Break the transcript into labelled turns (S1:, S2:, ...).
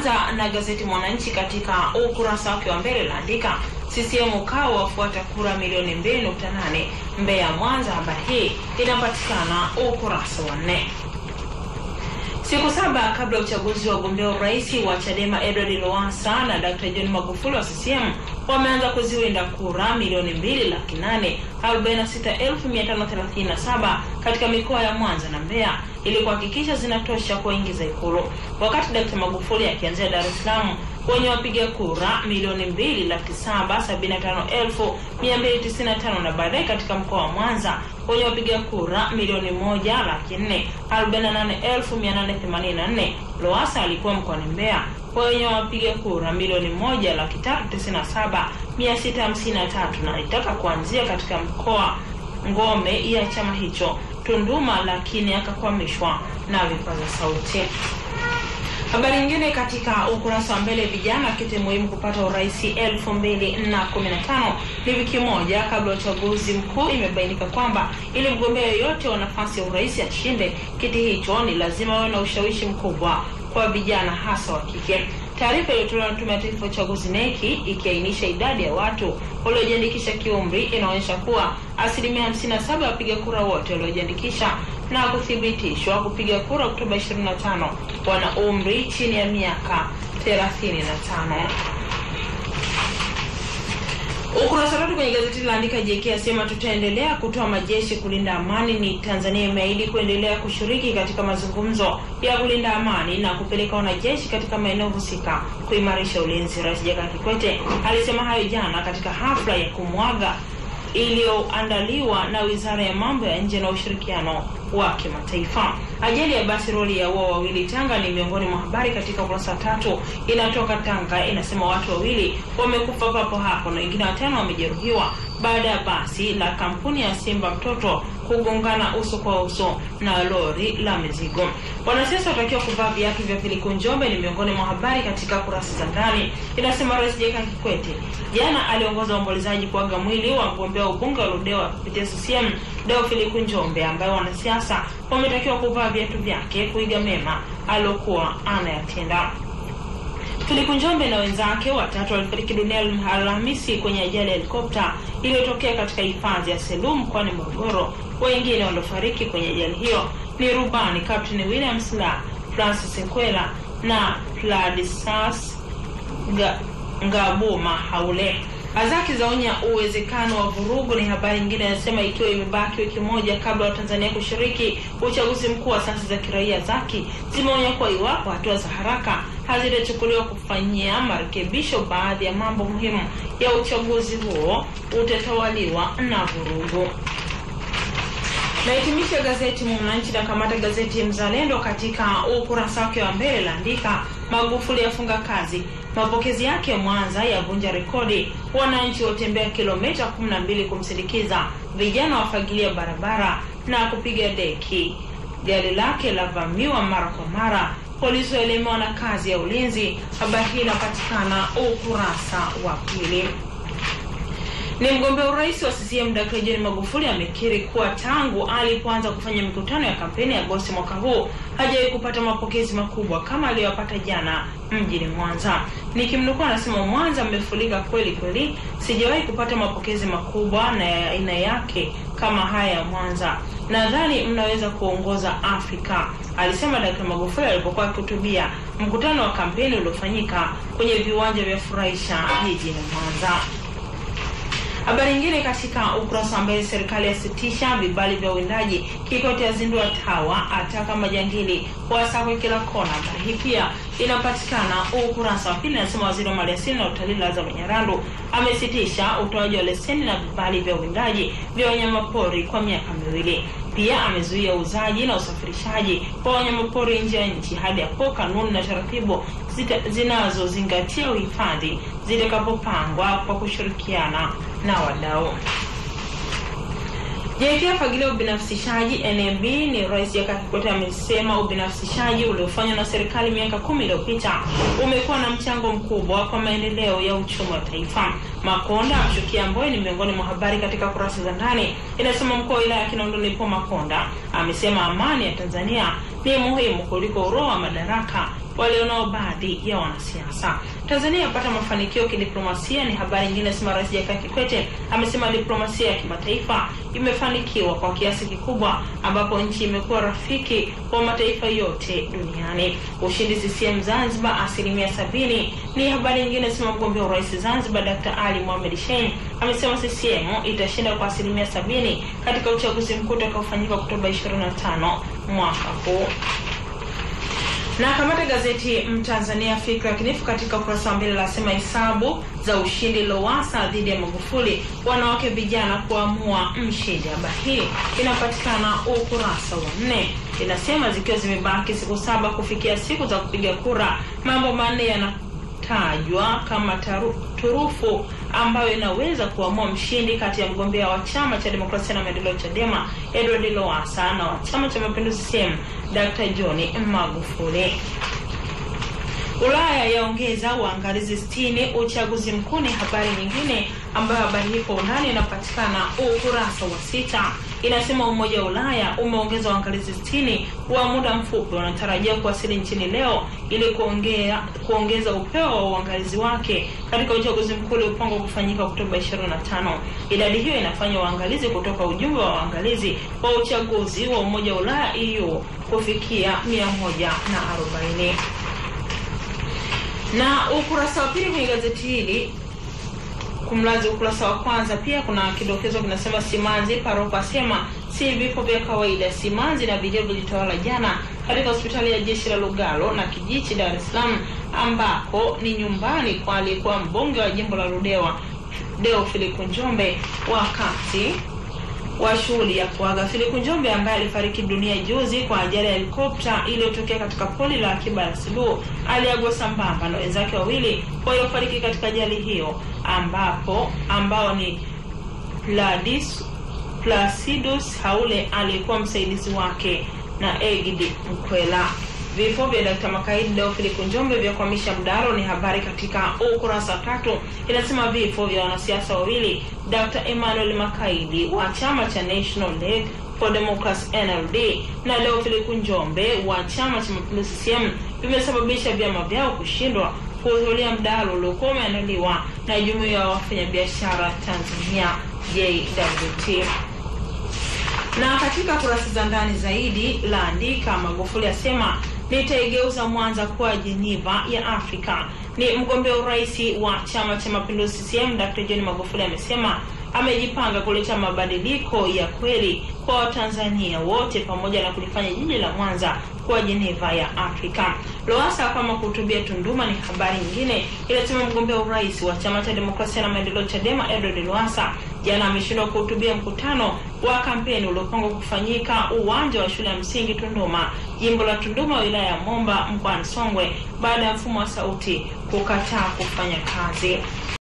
S1: Naanza na gazeti Mwananchi katika ukurasa wake wa mbele laandika CCM kao wafuata kura milioni 2.8 Mbeya Mwanza. Habari hii inapatikana ukurasa wa 4. Siku 7 kabla uchaguzi wa wagombea urais wa Chadema Edward Lowassa na Dr. John Magufuli wa CCM wameanza kuziwinda kura milioni 2,846,537 katika mikoa ya Mwanza na Mbeya ili kuhakikisha zinatosha kuingiza Ikulu. Wakati Dr. Magufuli akianzia Dar es Salaam wenye wapiga kura milioni 2,755,295 na baadaye katika mkoa wa Mwanza wenye wapiga kura milioni 1,448,884. Lowassa alikuwa mkoani Mbeya wenye wapiga kura milioni 1,397,653 na alitaka kuanzia katika mkoa ngome ya chama hicho Tunduma, lakini akakwamishwa na vipaza sauti. Habari nyingine katika ukurasa wa mbele, vijana kiti muhimu kupata urais 2015. Ni wiki moja kabla uchaguzi mkuu imebainika kwamba ili mgombea yoyote wa nafasi ya urais ashinde kiti hicho ni lazima awe na ushawishi mkubwa kwa vijana hasa wa kike. Taarifa iliyotolewa na Tume ya Taifa ya Uchaguzi NEC ikiainisha idadi ya watu waliojiandikisha kiumri inaonyesha kuwa 57% ya wapiga kura wote waliojiandikisha na kuthibitishwa kupiga kura Oktoba 25 wana umri chini ya miaka 35. Ukurasa wa 3 kwenye gazeti laandika JK asema tutaendelea kutoa majeshi kulinda amani. Ni Tanzania imeahidi kuendelea kushiriki katika mazungumzo ya kulinda amani na kupeleka wanajeshi katika maeneo husika kuimarisha ulinzi. Rais Jakaya Kikwete alisema hayo jana katika hafla ya kumwaga iliyoandaliwa na Wizara ya Mambo ya Nje na Ushirikiano wa Kimataifa. Ajali ya basi roli ya wawili Tanga ni miongoni mwa habari katika ukurasa 3. Inatoka Tanga, inasema watu 2 wamekufa papo hapo na wengine 5 wamejeruhiwa baada ya basi la kampuni ya Simba Mtoto kugongana uso kwa uso na lori la mizigo. Wanasiasa watakiwa kuvaa viatu vya Filiku Njombe ni miongoni mwa habari katika kurasa za ndani. Inasema Rais Jakaya Kikwete jana aliongoza uombolezaji kuaga mwili wa mgombea ubunge wa Ludewa kupitia CCM Deo Filiku Njombe ambaye wanasiasa wametakiwa kuvaa viatu vyake kuiga mema alokuwa anayatenda. Filiku Njombe na wenzake 3 walifariki dunia Alhamisi kwenye ajali ya helikopta iliyotokea katika hifadhi ya Selous mkoani Morogoro. Wengine waliofariki kwenye ajali hiyo ni rubani Captain Williams la Francis Nkwela na Vladislas Ngabuma Haule. Azaki zaonya uwezekano wa vurugu ni habari nyingine inasema ikiwa imebaki wiki moja kabla wa Tanzania kushiriki uchaguzi mkuu wa asasi za kiraia. Zaki zimeonya kwa iwapo hatua za haraka hazitachukuliwa kufanyia marekebisho baadhi ya mambo muhimu ya uchaguzi huo utatawaliwa na vurugu. Nahitimisha gazeti Mwananchi na kamata gazeti Mzalendo katika ukurasa wake wa mbele laandika Magufuli yafunga kazi, mapokezi yake Mwanza yavunja rekodi, wananchi watembea kilomita 12 kumsindikiza, vijana wafagilia barabara na kupiga deki, gari lake lavamiwa mara kwa mara, polisi waelemewa na kazi ya ulinzi. Habari hii inapatikana ukurasa wa 2. Ni mgombea urais wa CCM Dr. John Magufuli amekiri kuwa tangu alipoanza kufanya mikutano ya kampeni ya Agosti mwaka huu hajawahi kupata mapokezi makubwa kama aliyopata jana mjini Mwanza. Nikimnukuu anasema Mwanza mmefurika kweli kweli, sijawahi kupata mapokezi makubwa na ya aina yake kama haya ya Mwanza. Nadhani mnaweza kuongoza Afrika, alisema Dr. Magufuli alipokuwa akihutubia mkutano wa kampeni uliofanyika kwenye viwanja vya Furahisha jijini Mwanza. Habari nyingine katika ukurasa wa mbele, serikali yasitisha vibali vya uwindaji, Kikwete azindua TAWA, ataka majangili wasakwe kila kona. Habari hii pia inapatikana ukurasa wa 2. Nasema waziri wa maliasili na utalii Lazaro Nyarandu amesitisha utoaji wa leseni na vibali vya uwindaji vya wanyamapori kwa miaka 2. Pia amezuia uzaji na usafirishaji wa wanyamapori nje ya nchi hadi hapo kanuni na taratibu zinazozingatia uhifadhi zitakapopangwa kwa kushirikiana na wadau. JK afagilia ubinafsishaji NMB. Ni Rais Jakaya Kikwete amesema ubinafsishaji uliofanywa na serikali miaka 10 iliyopita umekuwa na mchango mkubwa kwa maendeleo ya uchumi wa taifa. Makonda amshukia Mbowe ni miongoni mwa habari katika kurasa za ndani. Inasema mkuu wa wilaya ya Kinondoni Paul Makonda amesema amani ya Tanzania ni muhimu kuliko uroho wa madaraka, walionao baadhi ya wanasiasa. Tanzania yapata mafanikio kidiplomasia ni habari nyingine. Sema Rais Jakaya Kikwete amesema diplomasia ya kimataifa imefanikiwa kwa kiasi kikubwa, ambapo nchi imekuwa rafiki kwa mataifa yote duniani. Ushindi CCM Zanzibar 70% ni habari nyingine. Sema mgombea urais Zanzibar Dr. Ali Mohamed Shein amesema CCM itashinda kwa 70% katika uchaguzi mkuu utakaofanyika Oktoba 25 mwaka huu. Na kamata gazeti Mtanzania Fikra Kinifu katika ukurasa wa mbele lasema hesabu za ushindi Lowassa dhidi ya Magufuli, wanawake vijana kuamua mshindi. Habari hii inapatikana ukurasa wa 4. Inasema zikiwa zimebaki siku 7 kufikia siku za kupiga kura, mambo manne yanatajwa kama turufu ambayo inaweza kuamua mshindi kati ya mgombea wa Chama cha Demokrasia na Maendeleo Chadema Edward Lowassa na wa Chama cha Mapinduzi CCM Dr. John Magufuli. Ulaya yaongeza uangalizi 60 uchaguzi mkuu ni habari nyingine, ambayo habari hii kwa undani inapatikana ukurasa wa 6. Inasema Umoja wa Ulaya umeongeza uangalizi 60 wa muda mfupi wanatarajia kuwasili nchini leo ili kuongeza upeo wa uangalizi wake katika uchaguzi mkuu uliopangwa kufanyika Oktoba 25. Idadi hiyo inafanya uangalizi kutoka ujumbe wa uangalizi wa uchaguzi wa Umoja wa Ulaya EU kufikia 140. Na ukurasa wa pili kwenye gazeti hili kumlazi ukurasa wa kwanza pia kuna kidokezo kinasema Simanzi paroko asema si vifo vya kawaida. Simanzi na video vilitawala jana katika hospitali ya Jeshi la Lugalo na Kijichi Dar es Salaam, ambako ni nyumbani kwa alikuwa mbunge wa jimbo la Ludewa Deo Philip Njombe wakati wa shughuli ya kuaga. Philip Njombe ambaye alifariki dunia juzi kwa ajali ya helikopta iliyotokea katika poli la Akiba la Suluhu aliagwa sambamba na wenzake wawili waliofariki katika ajali hiyo, ambao ni Placidus Haule aliyekuwa msaidizi wake na Egidi Mkwela. Vifo vya Dr. Makaidi Deo Philip Njombe vya kuhamisha mdaro ni habari katika ukurasa 3. Inasema vifo vya wanasiasa wawili Dr. Emmanuel Makaidi wa chama cha National League for Democracy NLD na Deo Philip Njombe wa chama cha Mapinduzi CCM vimesababisha vyama vyao kushindwa kuhudhuria mdaro uliokuwa umeandaliwa na Jumuiya ya Wafanyabiashara Tanzania JWT. Na katika kurasa za ndani zaidi laandika Magufuli asema nitaigeuza Mwanza kuwa Geneva ya Afrika. Ni mgombea urais wa Chama cha Mapinduzi CCM Dr. John Magufuli amesema amejipanga kuleta mabadiliko ya kweli kwa Watanzania wote pamoja na kulifanya jiji la Mwanza kuwa Geneva ya Afrika. Lowassa kama kuhutubia Tunduma ni habari nyingine. Inasema mgombea urais wa Chama cha Demokrasia na Maendeleo Chadema Edward Lowassa jana ameshindwa kuhutubia mkutano wa kampeni uliopangwa kufanyika uwanja wa shule ya msingi Tunduma, jimbo la Tunduma, wilaya ya Momba, mkoani Songwe, baada ya mfumo wa sauti kukataa kufanya kazi.